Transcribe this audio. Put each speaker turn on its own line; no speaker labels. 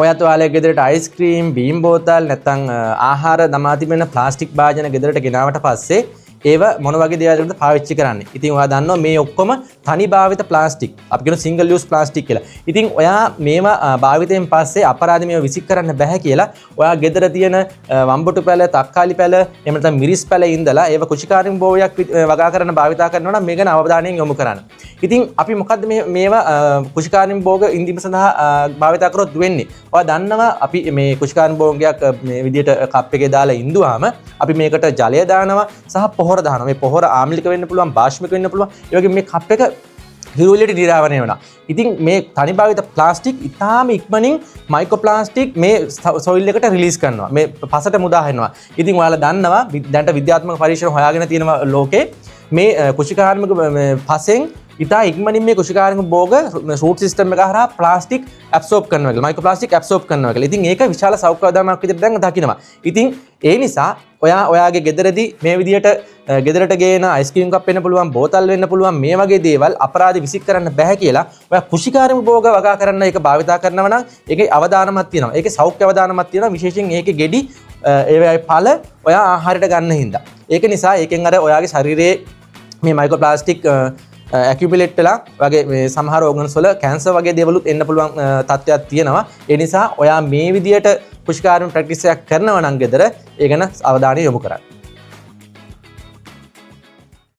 ඔයත් ඔයාලගේ ගෙදරට අයිස්ක්‍රීම්, බීම් බෝතල් නැත්නම් ආහාර දමා තිබෙන ප්ලාස්ටික් භාජන ගෙදරට ගෙනාවට පස්සේ ඒව මොන වගේ දේවල්වලද පාවිච්චි කරන්නේ. ඉතින් ඔයා දන්නවා මේ ඔක්කොම තනි භාවිත ප්ලාස්ටික්. අපි කියන සිංගල් යූස් ප්ලාස්ටික් කියලා. ඉතින් ඔයා මේවා භාවිතයෙන් පස්සේ අපරාධ මේවා විසික් කරන්න බෑ කියලා ඔයා ගෙදර තියෙන වම්බොටු පැල, තක්කාලි පැල, එහෙම නැත්නම් මිරිස් පැල ඉඳලා ඒව කුෂිකාරින් භෝගයක් වගා කරන භාවිතා කරනවා නම් මේ ගැන අවධානයෙන් යොමු කරන්න. ඉතින් අපි මොකද්ද මේවා කුෂිකාරින් භෝග ඉඳීම සඳහා භාවිතා කරොත් වෙන්නේ? ඔයා දන්නවා අපි මේ කුෂිකාරින් භෝගයක් මේ විදිහට කප් එකේ දාලා ඉඳුවාම අපි මේකට ජලය දානවා සහ පොහොර දානවා. මේ පොහොර ආම්ලික වෙන්න පුළුවන්, භාෂ්මික වෙන්න පුළුවන්. ඒ වගේ මේ කප් එක හිරු එළියට නිරාවරණය වෙනවා. ඉතින් මේ තනි භාවිත ප්ලාස්ටික් ඉතාම ඉක්මනින් මයික්‍රෝ ප්ලාස්ටික් මේ සොයිල් එකට රිලීස් කරනවා. මේ පසට මුදා හැරෙනවා. ඉතින් ඔයාලා දන්නවා දැන්ට විද්‍යාත්මක පරීක්ෂණ හොයාගෙන තියෙනවා ලෝකේ මේ කුෂිකාර්මික පසෙන් ඉතා ඉක්මනින් මේ කුෂිකාර්මික භෝග රූට් සිස්ටම් එක හරහා ප්ලාස්ටික් ඇබ්සෝබ් කරනවා කියලා, මයික්‍රෝ ප්ලාස්ටික් ඇබ්සෝබ් කරනවා කියලා. ඉතින් ඒක විශාල සෞඛ්‍ය අවදානමක් විදිහට දැන් දකිනවා. ඉතින් ඒ නිසා ඔයාගේ ගෙදරදී මේ විදිහට ගෙදරට ගේන අයිස්ක්‍රීම් කප් වෙන්න පුළුවන්, බෝතල් වෙන්න පුළුවන්, මේ වගේ දේවල් අපරාධ විසික් කරන්න බෑ කියලා ඔයා කුෂිකාර්මික භෝග වගා කරන්න ඒක භාවිතා කරනවා නම් ඒකේ අවදානමක් තියෙනවා. ඒකේ සෞඛ්‍ය අවදානමක් තියෙනවා. විශේෂයෙන් ඒකේ ගෙඩි ඒවයි ඵල ඔයා ආහාරයට ගන්න හින්දා. ඒක නිසා ඒකෙන් අර ඔයාගේ ශරීරයේ මේ මයික්‍රෝ ප්ලාස්ටික් ඇකියුමුලේට් වෙලා වගේ මේ සමහර ඕගන්ස් වල කැන්සර් වගේ දේවලුත් එන්න පුළුවන් තත්ත්වයක් තියෙනවා. ඒ නිසා ඔයා මේ විදියට කුෂිකාර්මික ප්‍රැක්ටිස් එකක් කරනවා නම් ගෙදර ඒ ගැන අවධානය යොමු කරන්න.